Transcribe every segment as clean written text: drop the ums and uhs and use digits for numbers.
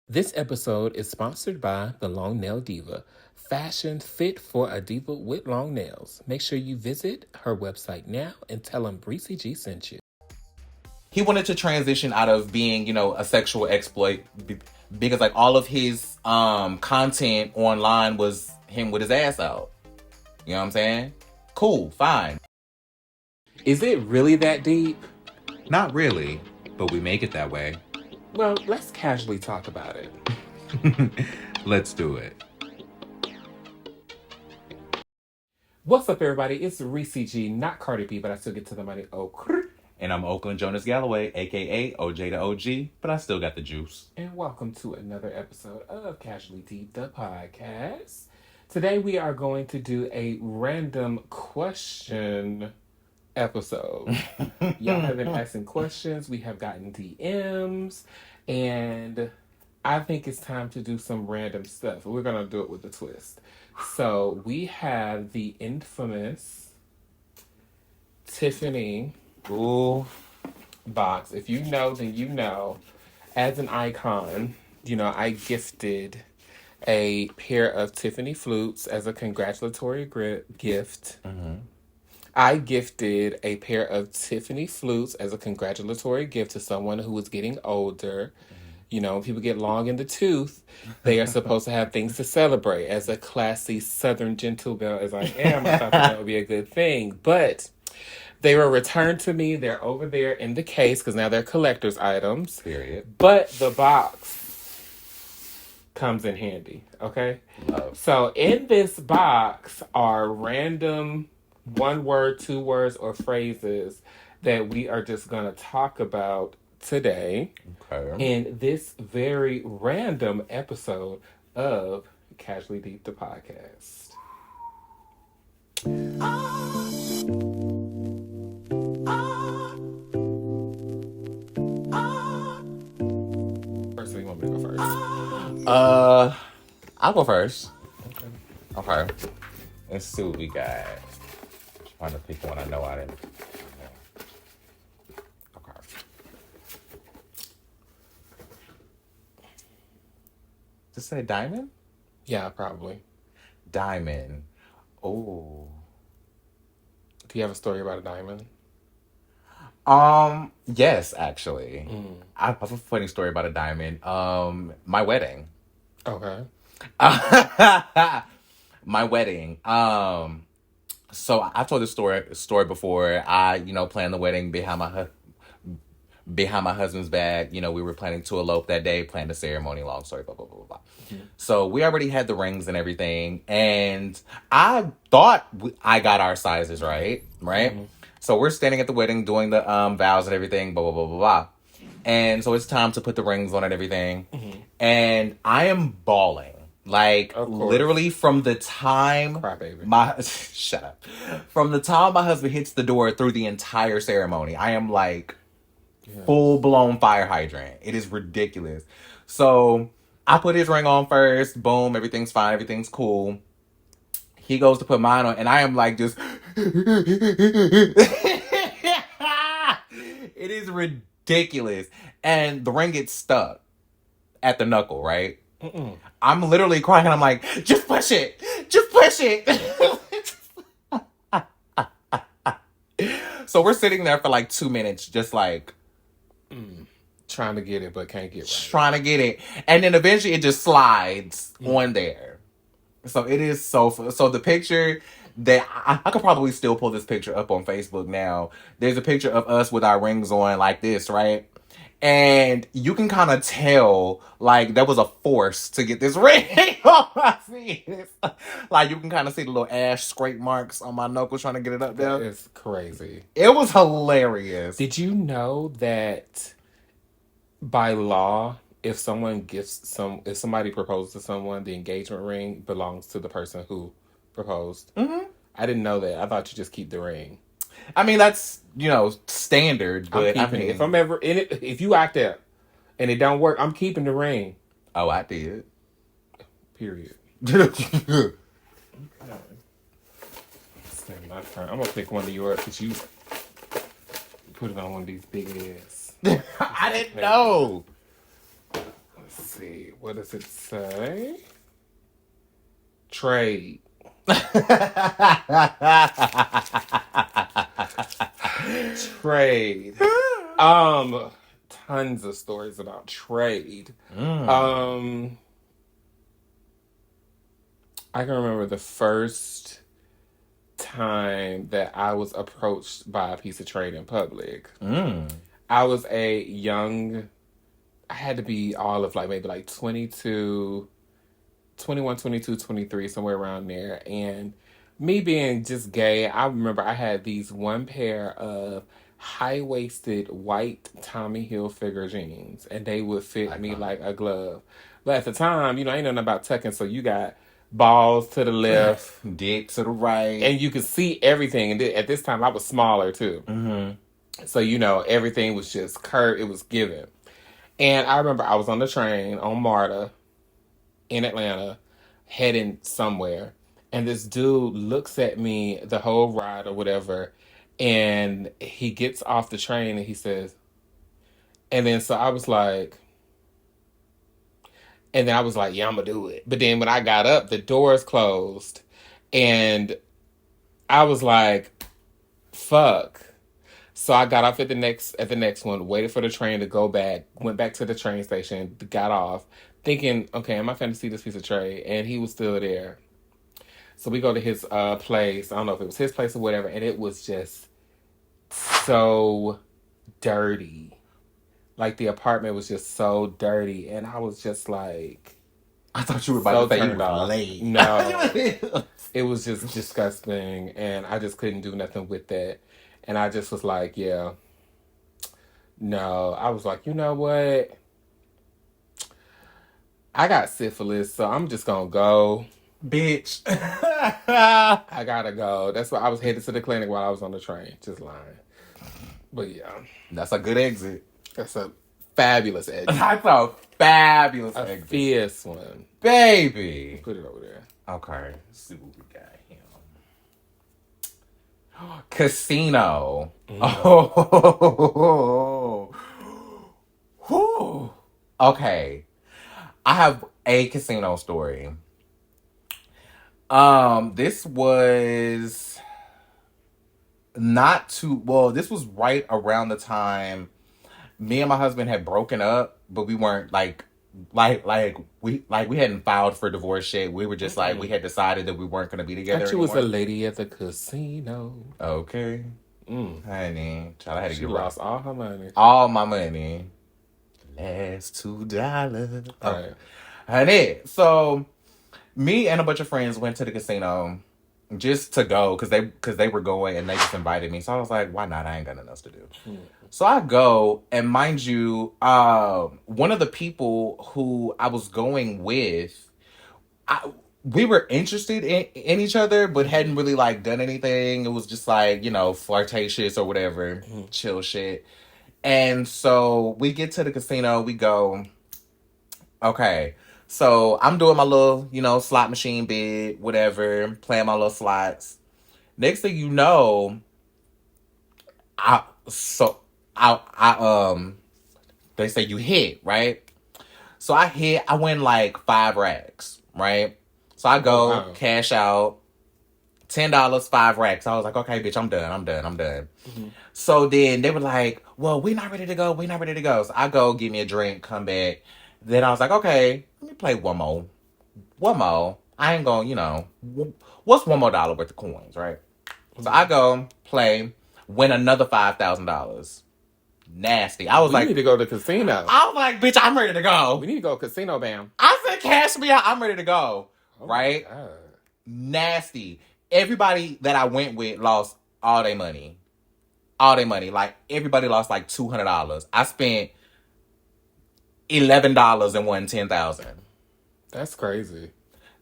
This episode is sponsored by the Long Nail Diva, fashion fit for a diva with long nails. Make sure you visit her website now and tell them Ressie G sent you. He wanted to transition out of being, a sexual exploit because like all of his content online was him with his ass out. You know what I'm saying? Cool, fine. Is it really that deep? Not really, but we make it that way. Well, let's casually talk about it. Let's do it. What's up, everybody? It's Ressie G, not Cardi B, but I still get to the money. And I'm Oaklyn Jonas Galloway, aka OJ to OG, but I still got the juice. And welcome to another episode of Casually Deep, the podcast. Today we are going to do a random question episode. Y'all have been asking questions. We have gotten DMs, and I think it's time to do some random stuff. We're gonna do it with a twist. So we have the infamous Tiffany box. If you know, then you know. As an icon, I gifted a pair of Tiffany flutes as a congratulatory gift. Mm-hmm. I gifted a pair of Tiffany flutes as a congratulatory gift to someone who was getting older. You know, when people get long in the tooth, they are supposed to have things to celebrate. As a classy Southern gentle girl as I am, I thought that would be a good thing. But they were returned to me. They're over there in the case because now they're collector's items. Period. But the box comes in handy, okay? Love. So in this box are random 1 word, 2 words, or phrases that we are just going to talk about today in this very random episode of Casually Deep, the podcast. First, so you want me to go first? I'll go first. Okay. Let's see what we got. Trying to pick one I know I didn't. Okay. Does it say diamond? Yeah, probably. Diamond. Oh. Do you have a story about a diamond? Yes, actually. I have a funny story about a diamond. My wedding. Okay. My wedding. So I've told this story before. I, planned the wedding behind my husband's back. We were planning to elope that day, planned the ceremony, long story, blah, blah, blah, blah. Mm-hmm. So we already had the rings and everything. And I thought I got our sizes right? Mm-hmm. So we're standing at the wedding doing the vows and everything, blah, blah, blah, blah, blah. And so it's time to put the rings on and everything. Mm-hmm. And I am bawling. Like, literally from the time shut up. From the time my husband hits the door through the entire ceremony, I am like full-blown fire hydrant. It is ridiculous. So I put his ring on first. Boom, everything's fine. Everything's cool. He goes to put mine on, and I am like just... It is ridiculous. And the ring gets stuck at the knuckle, right? Mm-mm. I'm literally crying, and I'm like, just push it. Just push it. So we're sitting there for like 2 minutes, just like... trying to get it, but can't get right. Trying to get it. And then eventually it just slides on there. So it is so the picture that I could probably still pull this picture up on Facebook now. There's a picture of us with our rings on like this, right? And you can kind of tell, like, there was a force to get this ring on my face. Like, you can kind of see the little ash scrape marks on my knuckles trying to get it up there. It's crazy. It was hilarious. Did you know that by law, if somebody proposes to someone, the engagement ring belongs to the person who proposed? Mm-hmm. I didn't know that. I thought you just keep the ring. I mean, that's, standard, but if I'm ever in it, if you act out and it don't work, I'm keeping the ring. Oh, I did. Period. Okay. My turn. I'm gonna pick one of yours because you put it on one of these big ass. I didn't know. Let's see. What does it say? Trade. Trade. Tons of stories about trade. I can remember the first time that I was approached by a piece of trade in public. I was I had to be all of maybe 22, 21, 22, 23, somewhere around there. And me being just gay, I remember I had these one pair of high-waisted white Tommy Hilfiger jeans, and they would fit me like a glove. But at the time, ain't nothing about tucking, so you got balls to the left, dick to the right, and you could see everything. And at this time, I was smaller too, so everything was just curved. It was given. And I remember I was on the train on MARTA in Atlanta, heading somewhere, and this dude looks at me the whole ride or whatever, and he gets off the train and he says, and then so I was like, yeah, I'm gonna do it. But then when I got up, the doors closed, and I was like, fuck. So I got off at the next one, waited for the train to go back, went back to the train station, got off, thinking, okay, am I finna see this piece of trade? And he was still there. So we go to his place. I don't know if it was his place or whatever, and it was just so dirty. Like, the apartment was just so dirty, and I was just like, I thought you were about to say you were late. No, it was just disgusting, and I just couldn't do nothing with that. And I just was like, yeah, no. I was like, you know what? I got syphilis, so I'm just gonna go. Bitch. I gotta go. That's why I was headed to the clinic while I was on the train. Just lying. But yeah. That's a good exit. That's a fabulous exit. That's a fabulous exit. A fierce one. Baby. Put it over there. Okay. Let's see what we got here. Casino. Oh. Okay. I have a casino story. This was this was right around the time me and my husband had broken up, but we weren't we hadn't filed for divorce yet. We were just we had decided that we weren't going to be together anymore. She was a lady at the casino. Okay. Honey. Child, I had to get lost all her money. All my money. Last $2. Right. Honey. So me and a bunch of friends went to the casino just to go because they were going and they just invited me. So I was like, why not? I ain't got nothing else to do. So I go, and mind you, one of the people who I was going with, we were interested in each other, but hadn't really done anything. It was just flirtatious or whatever, chill shit. And so we get to the casino, we go, okay. So I'm doing my little, slot machine bid, whatever, playing my little slots. Next thing you know, they say you hit, right? So I win 5 racks, right? So I go, cash out, $10, 5 racks. I was like, okay, bitch, I'm done. Mm-hmm. So then they were like, well, we're not ready to go. So I go, give me a drink, come back. Then I was like, okay, let me play one more. I ain't going, what's $1 more worth of coins, right? Mm-hmm. So I go, play, win another $5,000. Nasty. I was we need to go to the casino. I was like, bitch, I'm ready to go. We need to go casino, bam. I said, cash me out. I'm ready to go. Right? Nasty. Everybody that I went with lost all their money. Everybody lost $200. I spent $11 and won $10,000. That's crazy.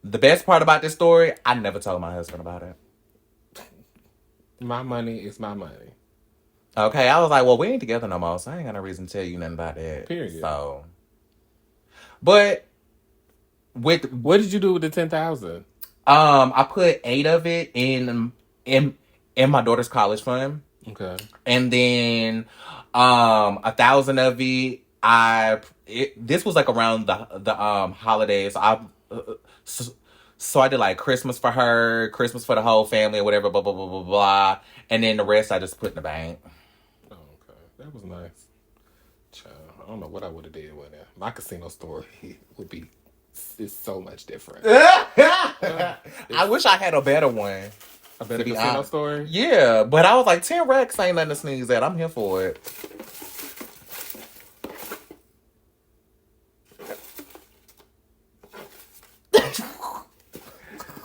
The best part about this story, I never told my husband about it. My money is my money. Okay, I was like, well, we ain't together no more, so I ain't got no reason to tell you nothing about that. Period. So, but what did you do with the 10,000? I put 8 of it in my daughter's college fund. Okay. And then 1,000 of it this was like around the holidays. So, so I did like Christmas for her, Christmas for the whole family, or whatever. Blah blah blah blah blah. And then the rest I just put in the bank. Oh, okay, that was nice. Child, I don't know what I would have did with it. My casino story would be it's so much different. I wish I had a better one. A better casino story? Yeah, but I was like, 10 racks ain't nothing to sneeze at. I'm here for it.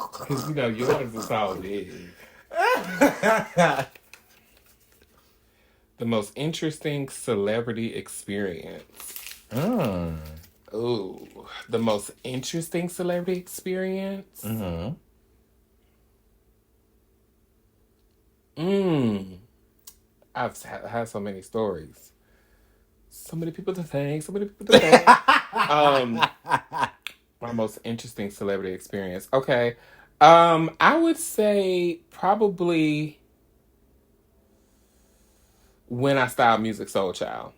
Because, you know, yours is all big. The most interesting celebrity experience. Ooh, the most interesting celebrity experience? I've had so many stories. So many people to thank. So many people to thank. My most interesting celebrity experience. Okay. I would say probably when I styled Music Soul Child.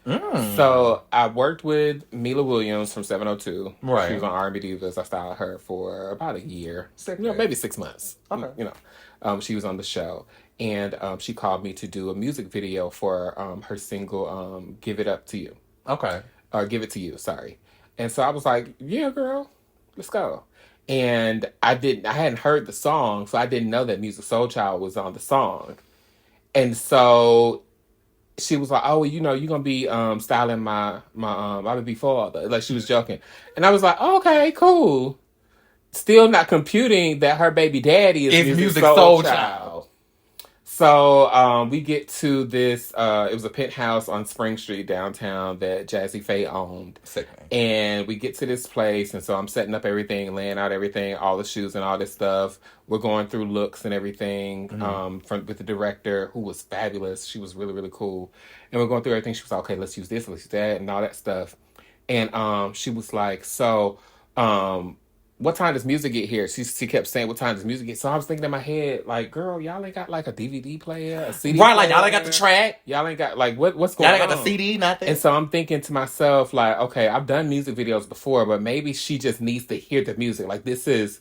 So I worked with Mila Williams from 702. Right. She was on R&B Divas. I styled her for about a year, maybe 6 months. Okay. You know, she was on the show, and she called me to do a music video for her single "Give It Up to You." Okay. Or "Give It to You." Sorry. And so I was like, "Yeah, girl, let's go." And I hadn't heard the song, so I didn't know that Music Soul Child was on the song. And so she was like, "Oh, you know, you're gonna be styling my I would be father." Like, she was joking, and I was like, oh, "Okay, cool." Still not computing that her baby daddy is Music Soul Child. So we get to this. It was a penthouse on Spring Street downtown that Jazzy Faye owned. Sickening. And we get to this place, and so I'm setting up everything, laying out everything, all the shoes and all this stuff. We're going through looks and everything with the director, who was fabulous. She was really, really cool. And we're going through everything. She was like, "Okay, let's use this, let's use that," and all that stuff. And she was like, "So, what time does music get here?" She kept saying, "What time does music get?" So I was thinking in my head, like, "Girl, y'all ain't got like a DVD player, a CD right, player. like y'all ain't got the track. Y'all ain't got like what's going on? Y'all ain't got the CD, nothing." And so I'm thinking to myself, like, okay, I've done music videos before, but maybe she just needs to hear the music. Like, this is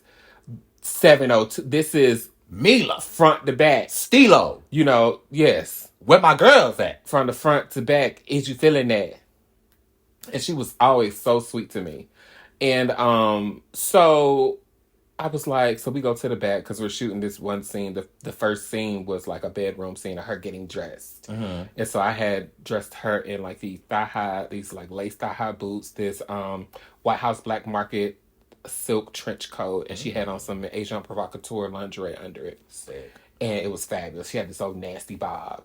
702. This is Mila front to back. Stilo. You know, yes. Where my girls at? From the front to back. Is you feeling that? And she was always so sweet to me. And so I was like, so we go to the back because we're shooting this one scene. The first scene was like a bedroom scene of her getting dressed. And so I had dressed her in like these like lace thigh high boots, this White House Black Market silk trench coat, and she had on some Asian provocateur lingerie under it. Sick. And it was fabulous. She had this old nasty bob.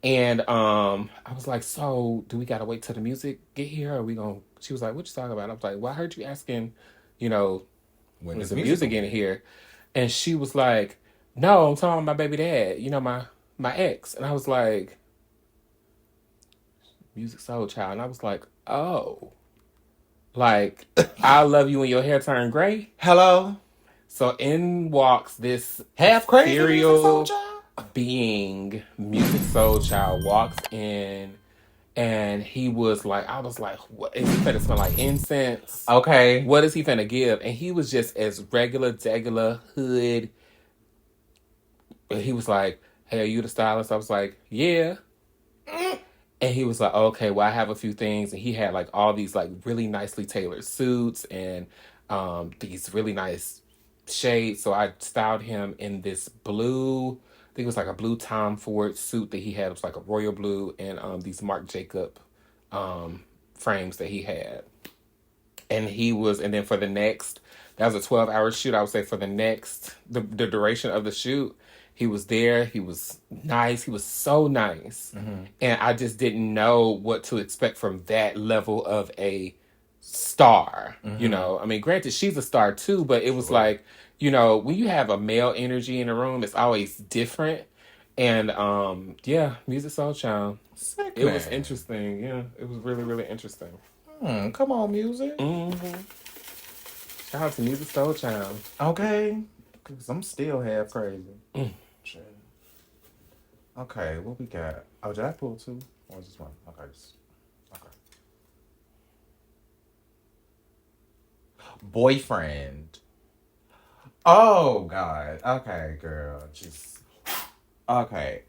And I was like, so do we gotta wait till the music get here, or we gonna? She was like, "What you talking about?" I was like, "Well, I heard you asking, you know, when is the music in here?" And she was like, "No, I'm talking about my baby dad, you know, my ex." And I was like, "Music Soul Child." And I was like, "Oh, like I love you when your hair turned gray." Hello. So in walks this half crazy ethereal being, Music Soul Child, walks in, and he was like, I was like, what is he finna smell like incense? Okay. What is he finna give? And he was just as regular hood. But he was like, "Hey, are you the stylist?" I was like, "Yeah." And he was like, "Okay, well, I have a few things." And he had like all these like really nicely tailored suits and these really nice shades. So I styled him in this blue, I think it was like a blue Tom Ford suit that he had. It was like a royal blue, and these Marc Jacob frames that he had. And then for the next, that was a 12-hour shoot. I would say for the duration of the shoot, he was there. He was nice. He was so nice. And I just didn't know what to expect from that level of a star. You know, I mean, granted, she's a star too, but it was like, you know, when you have a male energy in a room, it's always different. And yeah, Music Soul Child. Sick, it was interesting. Yeah, it was really, really interesting. Come on, music. Shout out to Music Soul Child. Okay. Because I'm still half crazy. Okay, what we got? Oh, did I pull two? Or is this one? Okay. Okay. boyfriend. Oh God. Okay, girl. Just okay.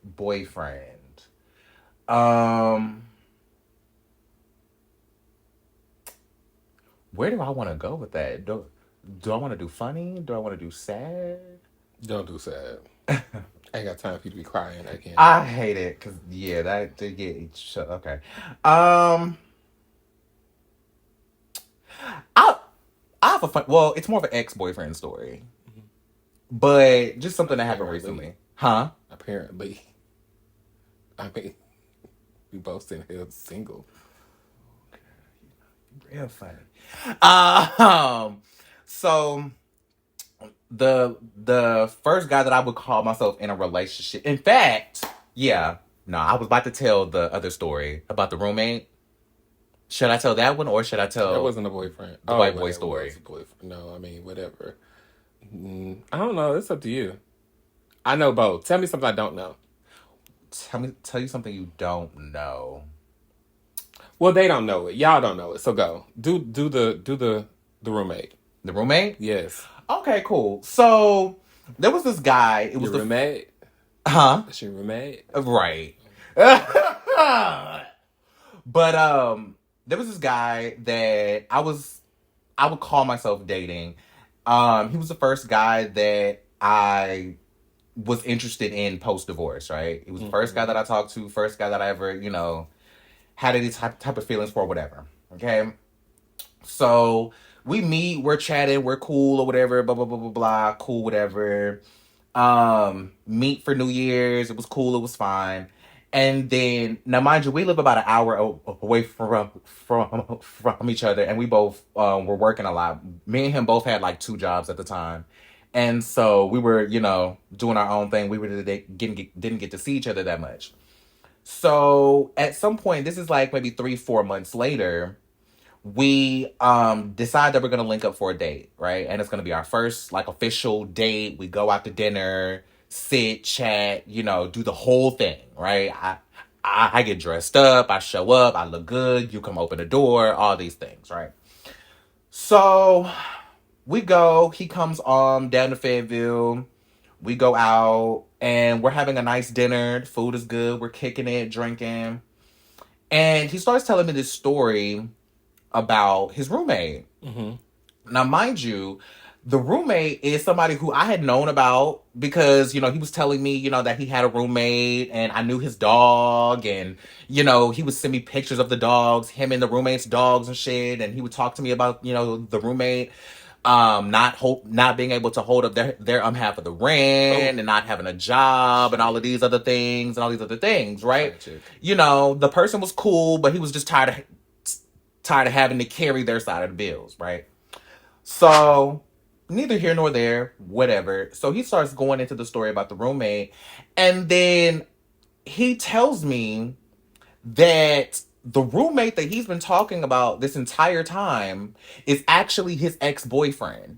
Boyfriend. Um, where do I want to go with that? Do I want to do funny? Do I want to do sad? Don't do sad. I ain't got time for you to be crying again. I hate it because yeah, that did get shut. Okay. Um, I I have a fun. Well, it's more of an ex boyfriend story, but just something that happened Apparently. recently, huh? Apparently. I mean, we both sitting here single. Real funny. Um, so the first guy that I would call myself in a relationship. In fact, yeah, no, I was about to tell the other story about the roommate. Should I tell that one or should I That tell wasn't a boyfriend. the Oh, white well, boy that was story? a boyfriend. No, I mean, whatever. I don't know. It's up to you. I know both. Tell me something I don't know. Tell you something you don't know. Well, they don't know it. Y'all don't know it. So go. Do the roommate. The roommate? Yes. Okay, cool. So there was this guy. It was Your roommate? huh? That's your roommate? Right. But there was this guy that I would call myself dating. He was the first guy that I was interested in post divorce, right? He was the first guy that I talked to, first guy that I ever, had any type of feelings for, whatever. Okay. So we meet, we're chatting, we're cool or whatever, blah blah blah blah blah, cool, whatever. Meet for New Year's, it was cool, it was fine. And then now mind you, we live about an hour away from each other, and we both were working a lot. Me and him both had like two jobs at the time. And so we were, doing our own thing. We were didn't get to see each other that much. So at some point, this is like maybe 3-4 months later, we decide that we're gonna link up for a date, right? And it's gonna be our first like official date. We go out to dinner, sit, chat, do the whole thing, right? I get dressed up, I show up, I look good, you come open the door, all these things, right? So we go, he comes down to Fayetteville, we go out and we're having a nice dinner, the food is good, we're kicking it, drinking. And he starts telling me this story about his roommate. Now, mind you, the roommate is somebody who I had known about because, he was telling me, that he had a roommate and I knew his dog and, he would send me pictures of the dogs, him and the roommate's dogs and shit. And he would talk to me about, the roommate, not being able to hold up their half of the rent and not having a job and all of these other things and all these other things, right? Tragic. The person was cool, but he was just tired of having to carry their side of the bills, right? So, neither here nor there, whatever. So he starts going into the story about the roommate, and then he tells me that the roommate that he's been talking about this entire time is actually his ex-boyfriend,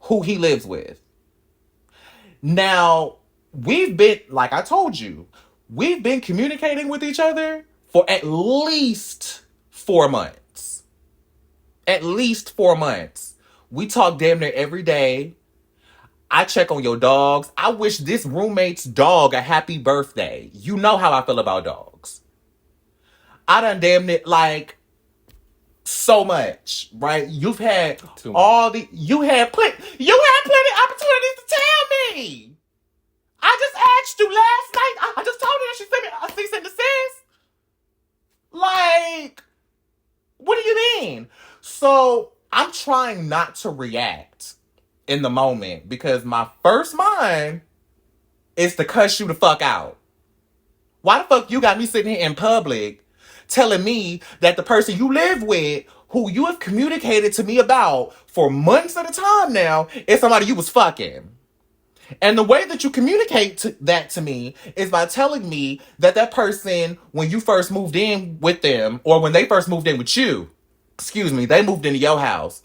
who he lives with. Now, like I told you, we've been communicating with each other for at least 4 months. At least 4 months. We talk damn near every day. I check on your dogs. I wish this roommate's dog a happy birthday. You know how I feel about dogs. I done damn near like so much, right? You've had you had plenty opportunities to tell me. I just asked you last night. I just told you that she sent me a cease and desist. Like, what do you mean? So I'm trying not to react in the moment because my first mind is to cuss you the fuck out. Why the fuck you got me sitting here in public telling me that the person you live with, who you have communicated to me about for months at a time now, is somebody you was fucking? And the way that you communicate that to me is by telling me that person, when you first moved in with them, or when they first moved in with you, they moved into your house.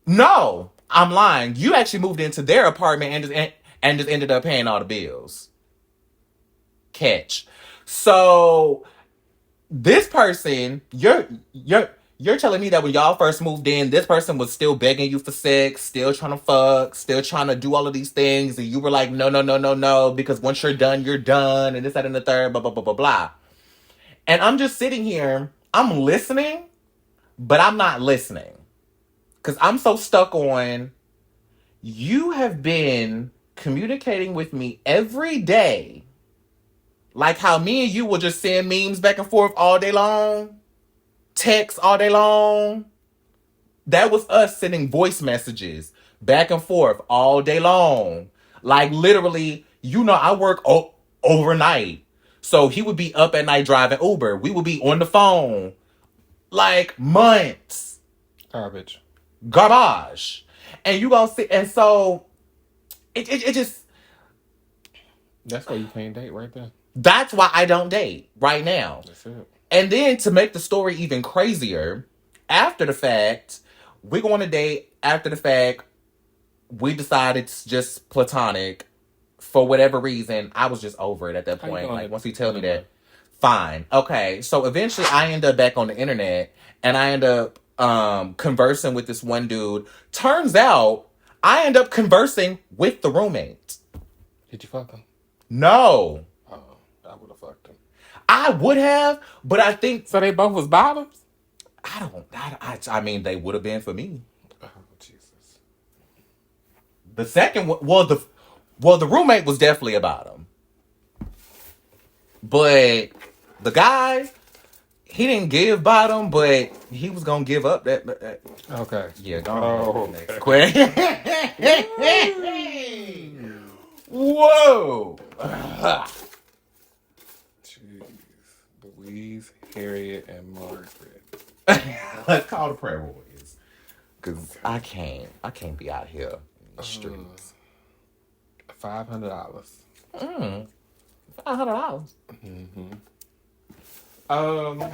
No, I'm lying. You actually moved into their apartment and just ended up paying all the bills. Catch. So this person, you're telling me that when y'all first moved in, this person was still begging you for sex, still trying to fuck, still trying to do all of these things, and you were like, no, no, no, no, no, because once you're done, and this, that, and the third, blah, blah, blah, blah, blah. And I'm just sitting here, I'm listening, but I'm not listening. Because I'm so stuck on, you have been communicating with me every day, like how me and you will just send memes back and forth all day long, text all day long. That was us sending voice messages back and forth all day long. Like literally, I work overnight. So he would be up at night driving Uber. We would be on the phone like months. Garbage. Garbage. And you gonna see, and so it just, That's why you can't date right there. that's why I don't date right now. That's it. And then to make the story even crazier, after the fact, we go on a date. After the fact, we decided it's just platonic. For whatever reason, I was just over it at that How you point. doing Like, it? once he tell me that, fine. Okay. So eventually I end up back on the internet and I end up conversing with this one dude. Turns out I end up conversing with the roommate. Did you fuck him? No. Oh, I would have fucked him. I would have, but I think, So they both was bottoms? I mean, they would have been for me. Oh, Jesus. The second one, the roommate was definitely about him. But the guy, he didn't give bottom, but he was gonna give up that. Okay. Yeah, go Oh, on. Next question. Whoa. Jeez. Louise, Harriet, and Margaret. Let's call the prayer warriors. Cause I can't be out here in the streets. $500. $500. Mm-hmm. Oh.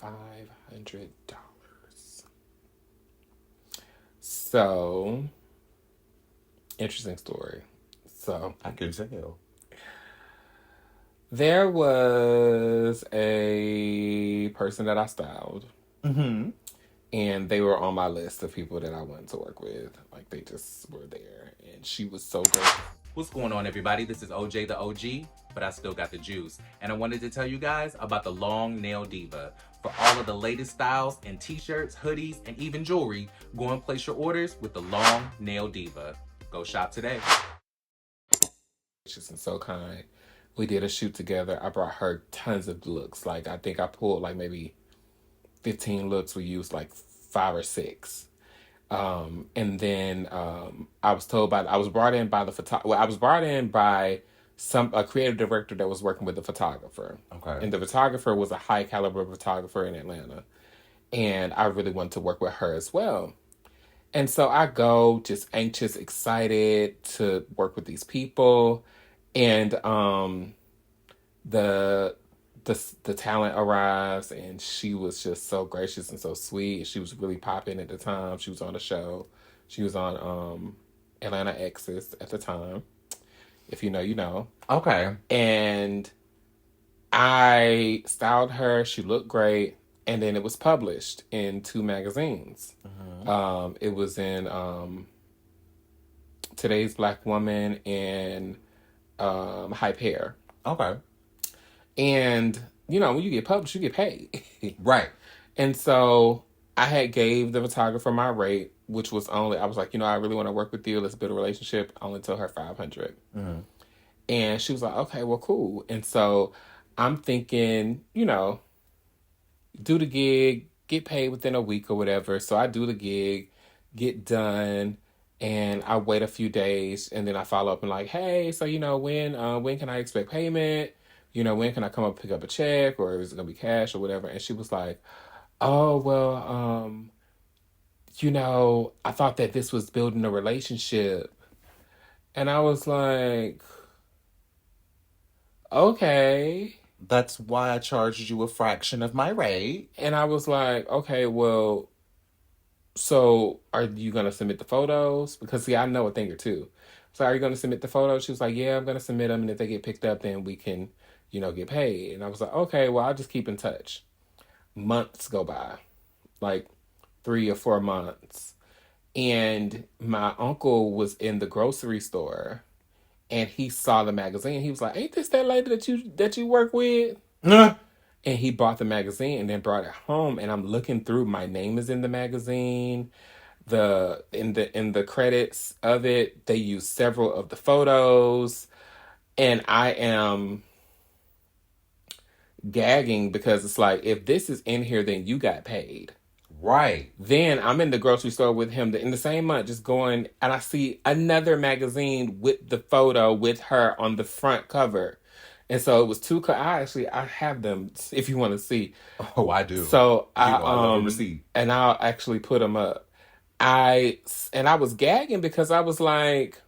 $500. So, interesting story. So, I can tell. there was a person that I styled. Mm-hmm. And they were on my list of people that I wanted to work with. Like, they just were there. And she was so good. What's going on, everybody? This is OJ the OG, but I still got the juice. And I wanted to tell you guys about the Long Nail Diva. For all of the latest styles in t-shirts, hoodies, and even jewelry, go and place your orders with the Long Nail Diva. Go shop today. She's so kind. We did a shoot together. I brought her tons of looks. Like, I think I pulled like maybe 15 looks. We used like 5 or 6. And then I was brought in by I was brought in by a creative director that was working with the photographer. Okay. And the photographer was a high caliber photographer in Atlanta. And I really wanted to work with her as well. And so I go just anxious, excited to work with these people. And the the talent arrives, and she was just so gracious and so sweet. She was really popping at the time. She was on the show. She was on Atlanta Exes at the time. If you know, you know. Okay. And I styled her. She looked great. And then it was published in 2 magazines. Mm-hmm. It was in Today's Black Woman and Hype Hair. Okay. And, you know, when you get published, you get paid. Right. And so I had gave the photographer my rate, which was only, I was like, you know, I really want to work with you. Let's build a relationship. I only told her 500. Mm-hmm. And she was like, okay, well, cool. And so I'm thinking, you know, do the gig, get paid within a week or whatever. So I do the gig, get done, and I wait a few days, and then I follow up and like, hey, so you know, when can I expect payment? You know, when can I come up pick up a check, or is it gonna be cash or whatever? And she was like, oh well, you know, I thought that this was building a relationship, and I was like, okay. That's why I charged you a fraction of my rate. And I was like, okay, well, so are you going to submit the photos? Because, see, I know a thing or two. So are you going to submit the photos? She was like, yeah, I'm going to submit them. And if they get picked up, then we can, get paid. And I was like, okay, well, I'll just keep in touch. Months go by, like 3 or 4 months. And my uncle was in the grocery store and he saw the magazine. He was like, ain't this that lady that you work with? Nah. And he bought the magazine and then brought it home. And I'm looking through, my name is in the magazine. In the credits of it, they use several of the photos. And I am gagging because it's like, if this is in here, then you got paid. Right. Then I'm in the grocery store with him in the same month, just going, and I see another magazine with the photo with her on the front cover. And so it was two. I have them if you want to see. Oh, I do. So I love a receipt, and I'll actually put them up. I was gagging because I was like,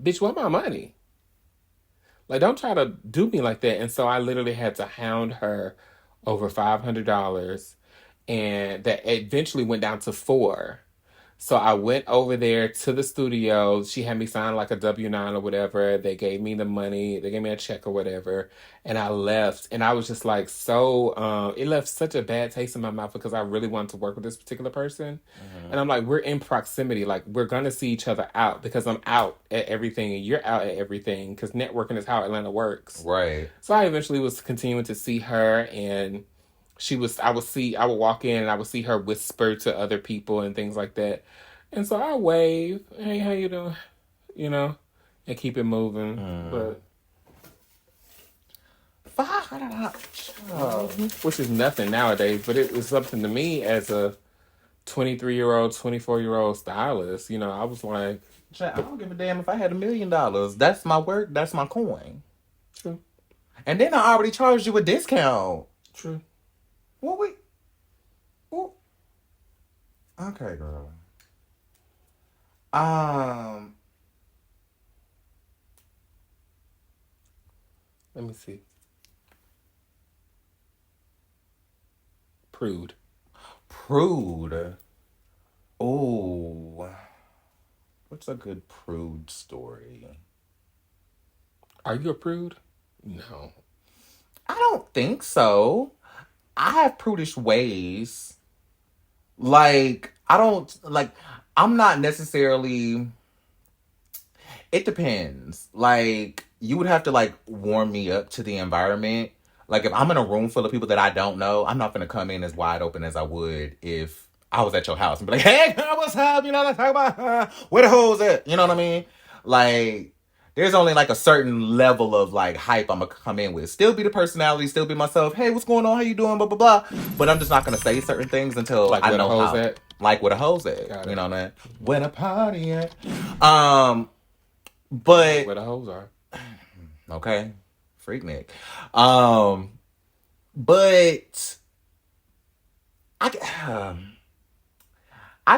"Bitch, want my money? Like, don't try to do me like that." And so I literally had to hound her over $500, and that eventually went down to four. So I went over there to the studio. She had me sign like a W-9 or whatever. They gave me the money. They gave me a check or whatever. And I left. And I was just like, it left such a bad taste in my mouth because I really wanted to work with this particular person. Mm-hmm. And I'm like, we're in proximity. Like, we're going to see each other out because I'm out at everything and you're out at everything because networking is how Atlanta works. Right. So I eventually was continuing to see her, and I would walk in and I would see her whisper to other people and things like that. And so I wave, hey, how you doing? And keep it moving. But which is nothing nowadays, but it was something to me as a 23-year-old, 24-year-old stylist. I was like, I don't give a damn if I had $1 million. That's my work. That's my coin. True. And then I already charged you a discount. True. What we? Ooh. Okay, girl. Let me see. Prude. Oh. What's a good prude story? Are you a prude? No. I don't think so. I have prudish ways. Like, I'm not necessarily... It depends. Like, you would have to, like, warm me up to the environment. Like, if I'm in a room full of people that I don't know, I'm not going to come in as wide open as I would if I was at your house and be like, hey, girl, what's up? Let's talk about where the hoes at? You know what I mean? Like, there's only, like, a certain level of, like, hype I'm going to come in with. Still be the personality, still be myself. Hey, what's going on? How you doing? Blah, blah, blah. But I'm just not going to say certain things until like I know how. At? Like, where the hoes at? Got it. You know what I mean? When a party at. But where the hoes are. Okay. Freaknik. But I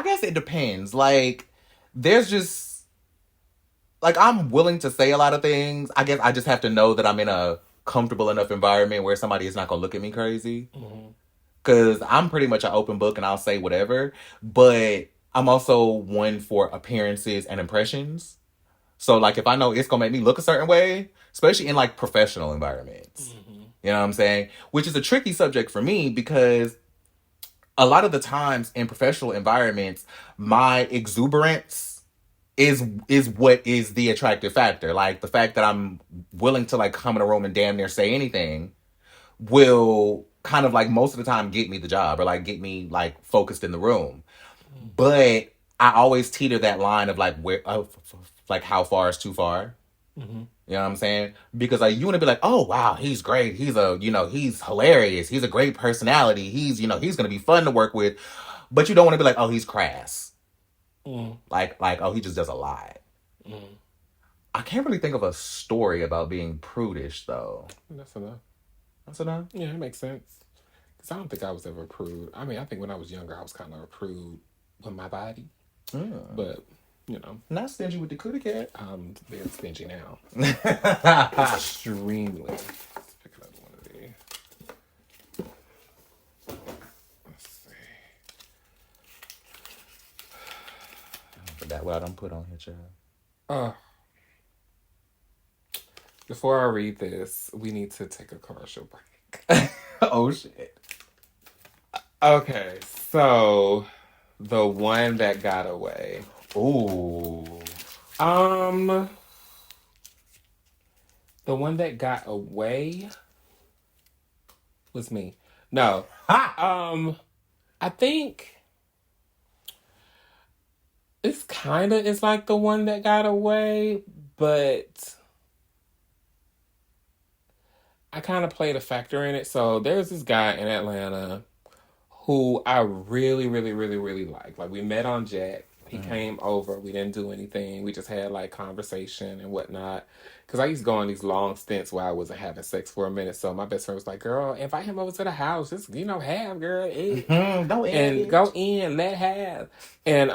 guess it depends. Like, there's just, like, I'm willing to say a lot of things. I guess I just have to know that I'm in a comfortable enough environment where somebody is not going to look at me crazy. Because I'm pretty much an open book and I'll say whatever. But I'm also one for appearances and impressions. So, like, if I know it's going to make me look a certain way, especially in, like, professional environments. You know what I'm saying? Which is a tricky subject for me because a lot of the times in professional environments, my exuberance is what is the attractive factor. Like, the fact that I'm willing to, like, come in a room and damn near say anything will kind of, like, most of the time get me the job or, like, get me, like, focused in the room. But I always teeter that line of, like, like, how far is too far? You know what I'm saying? Because, like, you want to be like, oh, wow, he's great. He's he's hilarious. He's a great personality. He's going to be fun to work with. But you don't want to be like, oh, he's crass. Like, oh, he just does a lot. I can't really think of a story about being prudish, though. That's enough. That's enough? Yeah, it makes sense. Because I don't think I was ever a prude. I mean, I think when I was younger, I was kind of a prude with my body. But... not stingy with the cootie cat. I'm very stingy now. Extremely. Let's pick another one of these. Let's see. Forgot what I don't put on here, child. Uh, before I read this, we need to take a commercial break. Oh shit. Okay, so the one that got away. Ooh. Um, the one that got away was me. No. Ha! I think it's like the one that got away, but I kind of played a factor in it. So there's this guy in Atlanta who I really, really, really, really like. Like we met on Jack. He came over. We didn't do anything. We just had like conversation and whatnot. Because I used to go on these long stints where I wasn't having sex for a minute. So my best friend was like, "Girl, invite him over to the house. Just have girl, Go in, and bitch. go in, let have." And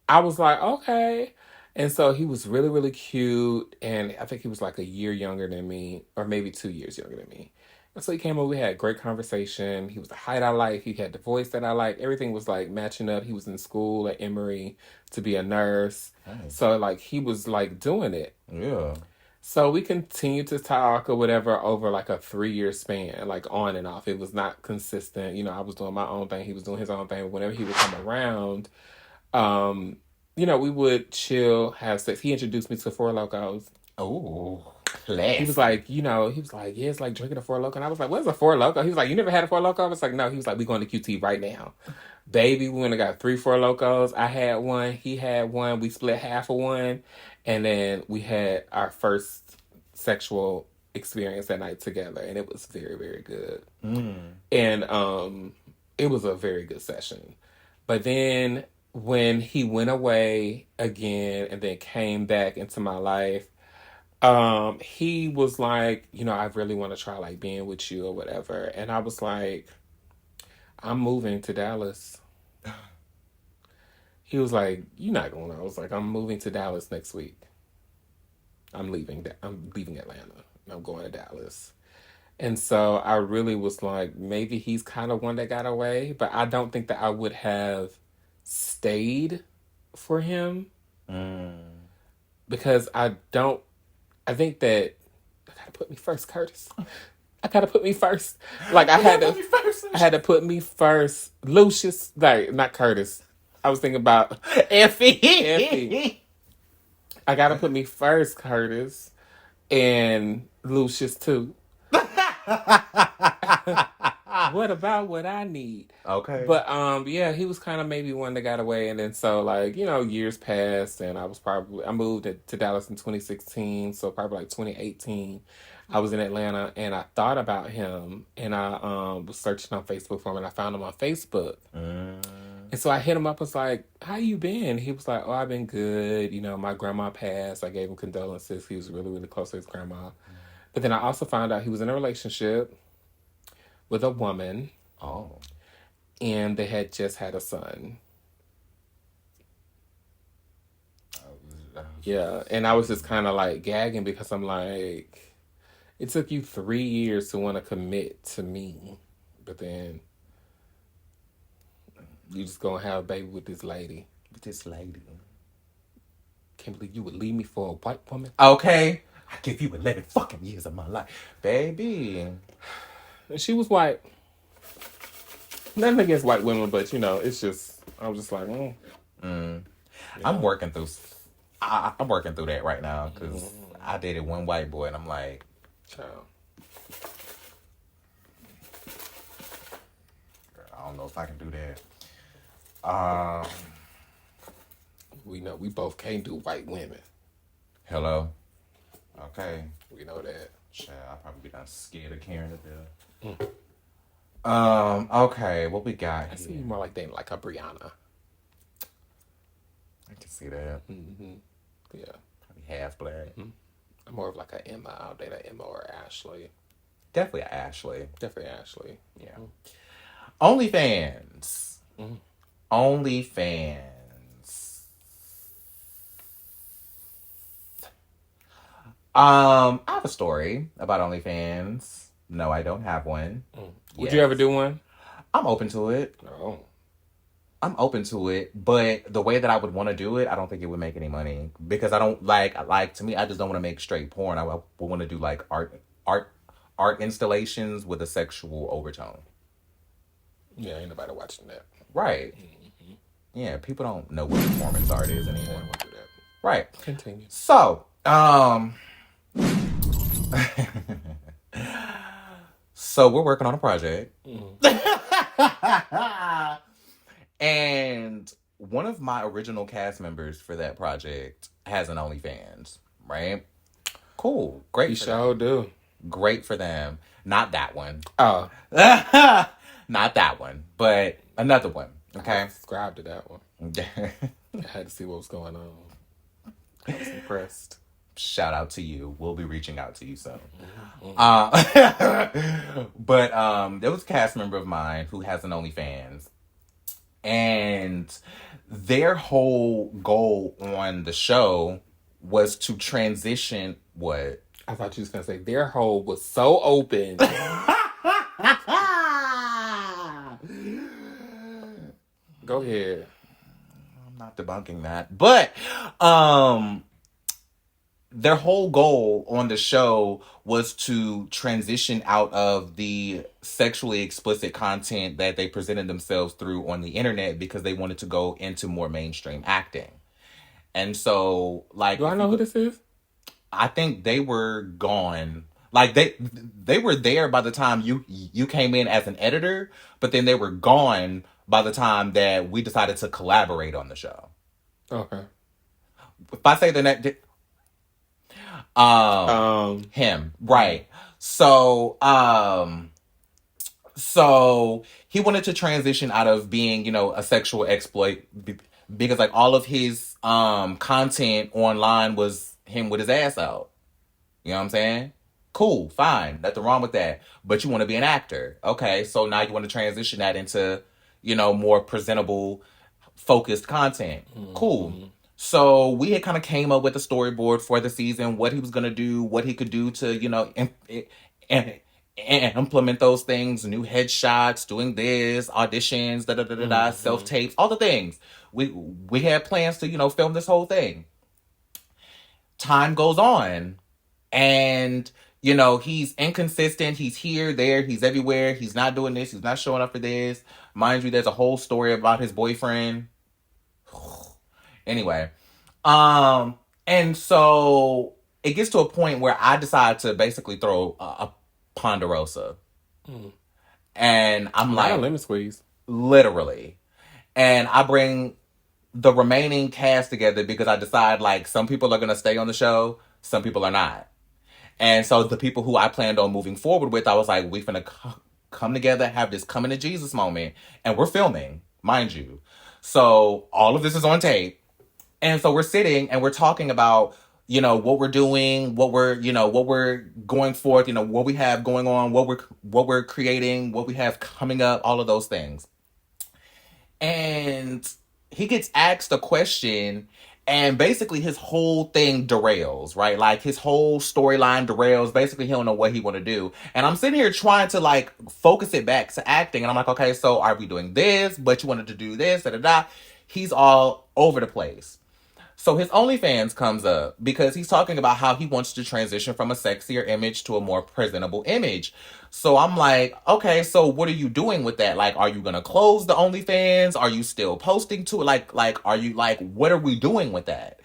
I was like, okay. And so he was really, really cute. And I think he was like a year younger than me, or maybe 2 years younger than me. And so he came over, we had a great conversation. He was the height I like, he had the voice that I like. Everything was like matching up. He was in school at Emory to be a nurse. Nice. So like he was like doing it. Yeah. So we continued to talk or whatever over like a 3 year span, like on and off. It was not consistent. I was doing my own thing. He was doing his own thing. But whenever he would come around, um, we would chill, have sex. He introduced me to Four Locos. Oh, classy. He was like, yeah, it's like drinking a Four Loco. And I was like, what's a Four Loco? He was like, you never had a Four Loco? I was like, no. He was like, we going to QT right now. Baby, we went and got 3 Four Locos. I had one. He had one. We split half of one. And then we had our first sexual experience that night together. And it was very, very good. And it was a very good session. But then when he went away again and then came back into my life, he was like, I really want to try like being with you or whatever. And I was like, I'm moving to Dallas. He was like, you're not going. I was like, I'm moving to Dallas next week. I'm leaving Atlanta. I'm going to Dallas. And so I really was like, maybe he's kind of one that got away, but I don't think that I would have stayed for him because I think that I gotta put me first, Curtis. I gotta put me first. Like I had to put me first. Lucius, like not Curtis. I was thinking about Effie. I gotta put me first, Curtis, and Lucius too. What about what I need? Okay. But yeah, he was kind of maybe one that got away, and then so like years passed, and I moved to Dallas in 2016, so probably like 2018, I was in Atlanta, and I thought about him, and I was searching on Facebook for him, and I found him on Facebook, and so I hit him up. I was like, "How you been?" He was like, "Oh, I've been good. My grandma passed. I gave him condolences. He was really really close to his grandma." But then I also found out he was in a relationship with a woman. Oh. And they had just had a son. Yeah. And I was just kind of like gagging because I'm like, it took you 3 years to want to commit to me. But then you just gonna have a baby with this lady. Can't believe you would leave me for a white woman. Okay. I give you 11 fucking years of my life. Baby. And she was white. Nothing against white women, but it's just, I was just like, I'm working through I'm working through that right now because I dated one white boy and I'm like, child. I don't know if I can do that. We know we both can't do white women. Hello. Okay. We know that. Child, I'll probably be done scared of Karen to death. Okay, what we got I see here? you more like dating like a Brianna. I can see that. Yeah. Probably half black. I'm more of like a Emma. I'll date a Emma or Ashley. Definitely Ashley. Definitely Ashley. Yeah. OnlyFans. OnlyFans. I have a story about OnlyFans. No, I don't have one. Would you ever do one? I'm open to it. No. I'm open to it, but the way that I would want to do it, I don't think it would make any money because I don't like to me. I just don't want to make straight porn. I would want to do like art, art installations with a sexual overtone. Yeah, ain't nobody watching that. Right. Yeah, people don't know what performance art is Yeah, I anymore. won't do that. Right. Continue. So, so we're working on a project. And one of my original cast members for that project has an OnlyFans, right? Cool. Great. You sure do. Great for them. Not that one. Oh. Not that one, but another one. Okay. I subscribed to that one. I had to see what was going on. I was impressed. Shout out to you. We'll be reaching out to you soon. But there was a cast member of mine who has an OnlyFans. And their whole goal on the show was to transition what? I thought you was gonna say their hole was so open. Go ahead. I'm not debunking that. But their whole goal on the show was to transition out of the sexually explicit content that they presented themselves through on the internet because they wanted to go into more mainstream acting. And so, like, do I know who this is? I think they were gone. Like they were there by the time you came in as an editor, but then they were gone by the time that we decided to collaborate on the show. Okay. If I say the next, him, right? So so he wanted to transition out of being, you know, a sexual exploit because like all of his content online was him with his ass out. You know what I'm saying? Cool, fine, nothing wrong with that. But you want to be an actor. Okay, so now you want to transition that into, you know, more presentable, focused content. Mm-hmm. Cool. So we had kind of came up with a storyboard for the season, what he was going to do, what he could do to, you know, and implement those things, new headshots, doing this, auditions, self-tapes, all the things. We had plans to, you know, film this whole thing. Time goes on. And, you know, he's inconsistent. He's here, there, he's everywhere. He's not doing this. He's not showing up for this. Mind you, there's a whole story about his boyfriend. Anyway. And so it gets to a point where I decide to basically throw a ponderosa. And I'm like, not a lemon squeeze. Literally. And I bring the remaining cast together because I decide, like, some people are going to stay on the show. Some people are not. And so the people who I planned on moving forward with, I was like, we finna come together, have this coming to Jesus moment. And we're filming, mind you. So all of this is on tape. And so we're sitting and we're talking about, you know, what we're doing, what we're going forth, you know, what we have going on, what we're creating, what we have coming up, all of those things. And he gets asked a question. And basically his whole thing derails, right? Like his whole storyline derails. Basically he don't know what he want to do. And I'm sitting here trying to like focus it back to acting. And I'm like, okay, so are we doing this? But you wanted to do this, da-da-da. He's all over the place. So his OnlyFans comes up because he's talking about how he wants to transition from a sexier image to a more presentable image. So I'm like, okay, so what are you doing with that? Like, are you going to close the OnlyFans? Are you still posting to it? Like, are you like, what are we doing with that?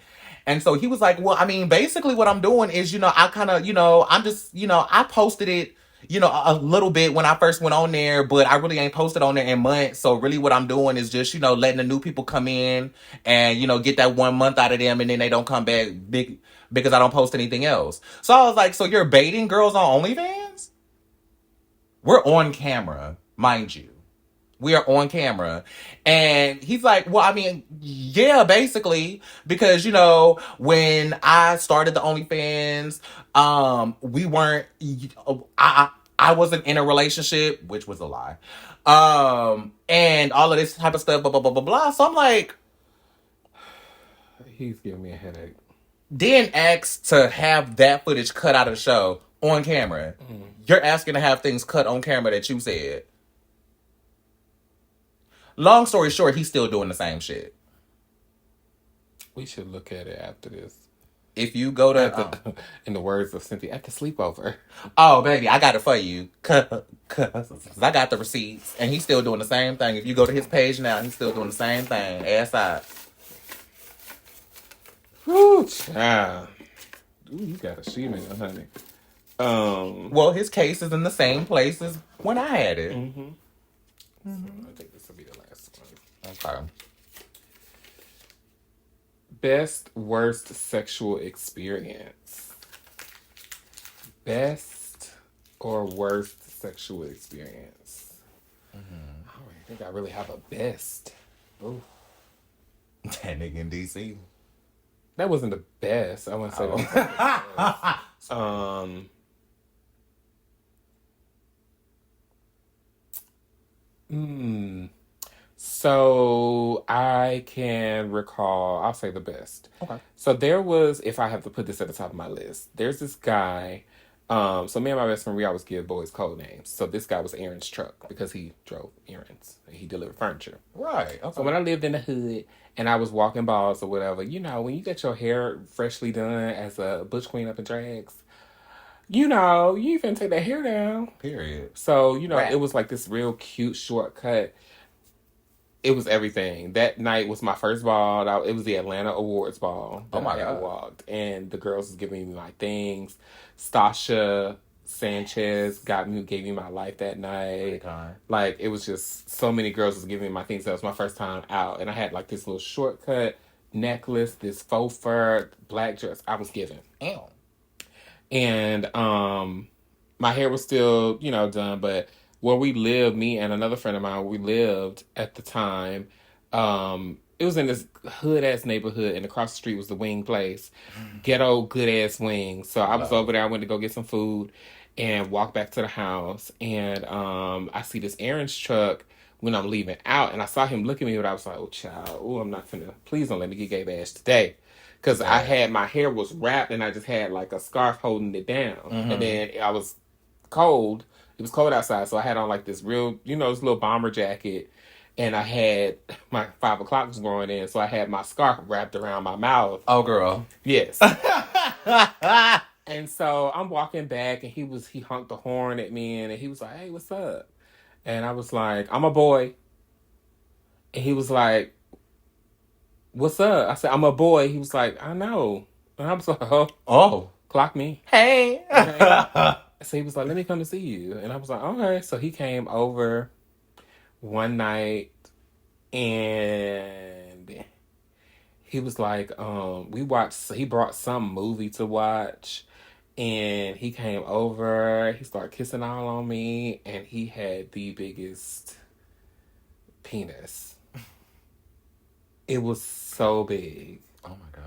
And so he was like, well, I mean, basically what I'm doing is, you know, I kind of, you know, I'm just, you know, I posted it, you know, a little bit when I first went on there, but I really ain't posted on there in months. So really what I'm doing is just, you know, letting the new people come in and, you know, get that 1 month out of them and then they don't come back because I don't post anything else. So I was like, so you're baiting girls on OnlyFans? We're on camera, mind you. We are on camera. And he's like, well, I mean, yeah, basically. Because, you know, when I started the OnlyFans, we weren't, I wasn't in a relationship, which was a lie. And all of this type of stuff, blah, blah, blah, blah, blah. So I'm like, he's giving me a headache. Then asked to have that footage cut out of the show on camera. You're asking to have things cut on camera that you said. Long story short, he's still doing the same shit. We should look at it after this. If you go to... in the words of Cynthia, at the sleepover. Oh, baby, I got it for you. Cause I got the receipts. And he's still doing the same thing. If you go to his page now, he's still doing the same thing. Ass out. Whoo, child. Ooh, you got a shemale, honey. Well, his case is in the same place as when I had it. Mm-hmm. Mm-hmm. So I think this will be the last one. Okay. Best worst sexual experience. Best or worst sexual experience. Mm-hmm. I don't think I really have a best. Ooh. That nigga in DC. That wasn't the best. I wouldn't say that was the best. So I can recall, I'll say the best. Okay. So there was, if I have to put this at the top of my list, there's this guy. So me and my best friend, we always give boys code names. So this guy was Aaron's truck because he drove errands and he delivered furniture. Right. Okay. So when I lived in the hood and I was walking balls or whatever, you know, when you get your hair freshly done as a butch queen up in drags, you know, you even take that hair down. Period. So, you know, It was like this real cute shortcut. It was everything. That night was my first ball. It was the Atlanta Awards ball. Oh my God. I walked. And the girls was giving me my things. Stasha Sanchez gave me my life that night. Like, it was just so many girls was giving me my things. That was my first time out. And I had like this little shortcut necklace, this faux fur, black dress. I was given. Ew. And my hair was still, you know, done, but where we lived, me and another friend of mine, we lived at the time, it was in this hood-ass neighborhood, and across the street was the wing place. Ghetto, good-ass wings. So I was over there, I went to go get some food, and walked back to the house, and I see this Aaron's truck when I'm leaving out, and I saw him look at me, but I was like, oh, child, I'm not finna, please don't let me get gay bash today. Because I had, my hair was wrapped, and I just had, like, a scarf holding it down. Mm-hmm. And then I was cold. It was cold outside, so I had on, like, this real, you know, this little bomber jacket. And I had, my 5 o'clock was going in, so I had my scarf wrapped around my mouth. Oh, girl. Yes. And so I'm walking back, and he honked the horn at me, and he was like, hey, what's up? And I was like, I'm a boy. And he was like, what's up? I said, I'm a boy. He was like, I know. And I was like, oh. Clock me. Hey. So he was like, let me come to see you. And I was like, okay. So he came over one night and he was like, he brought some movie to watch and he came over, he started kissing all on me and he had the biggest penis. It was so big. Oh my God.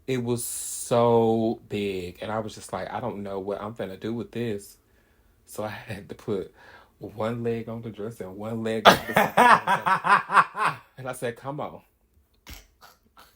It was so big. And I was just like, I don't know what I'm finna do with this. So I had to put one leg on the dresser and one leg on the side. And I said, come on.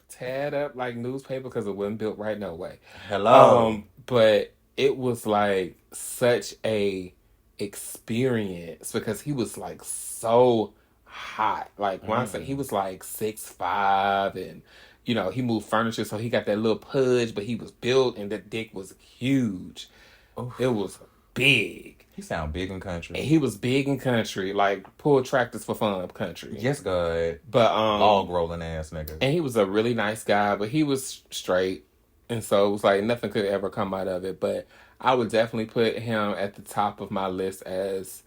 Tad up like newspaper because it wasn't built right, no way. Hello. But it was like such a experience because he was like so hot. Like when I say he was like 6'5" and you know, he moved furniture, so he got that little pudge, but he was built and the dick was huge. Oof. It was big. He sound big in country. And he was big in country, like pull tractors for fun country. Yes, God. But log rolling ass nigga. And he was a really nice guy, but he was straight. And so it was like nothing could ever come out of it. But I would definitely put him at the top of my list as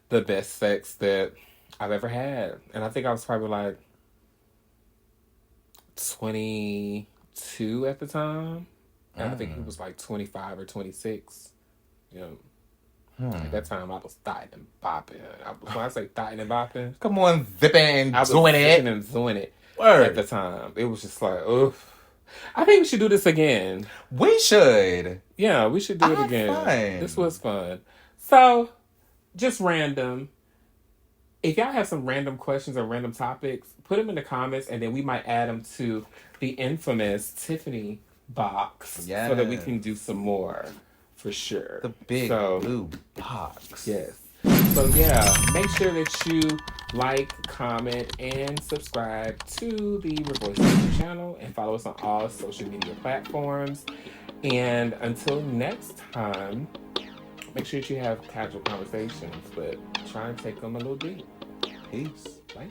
the best sex that I've ever had. And I think I was probably like 22 at the time. And I think he was like 25 or 26. You know. At that time, I was thotting and bopping. When I say thotting and bopping, come on, zipping and doing it. And doing it. Word. At the time. It was just like, oof. I think we should do this again. We should. Yeah, we should do it again. Fun. This was fun. So, just random. If y'all have some random questions or random topics, put them in the comments, and then we might add them to the infamous Tiffany box so that we can do some more. For sure. The big blue box. Yes. So yeah, make sure that you like, comment, and subscribe to the ReVoyce's YouTube channel and follow us on all social media platforms. And until next time, make sure that you have casual conversations, but try and take them a little deep. Peace. Bye.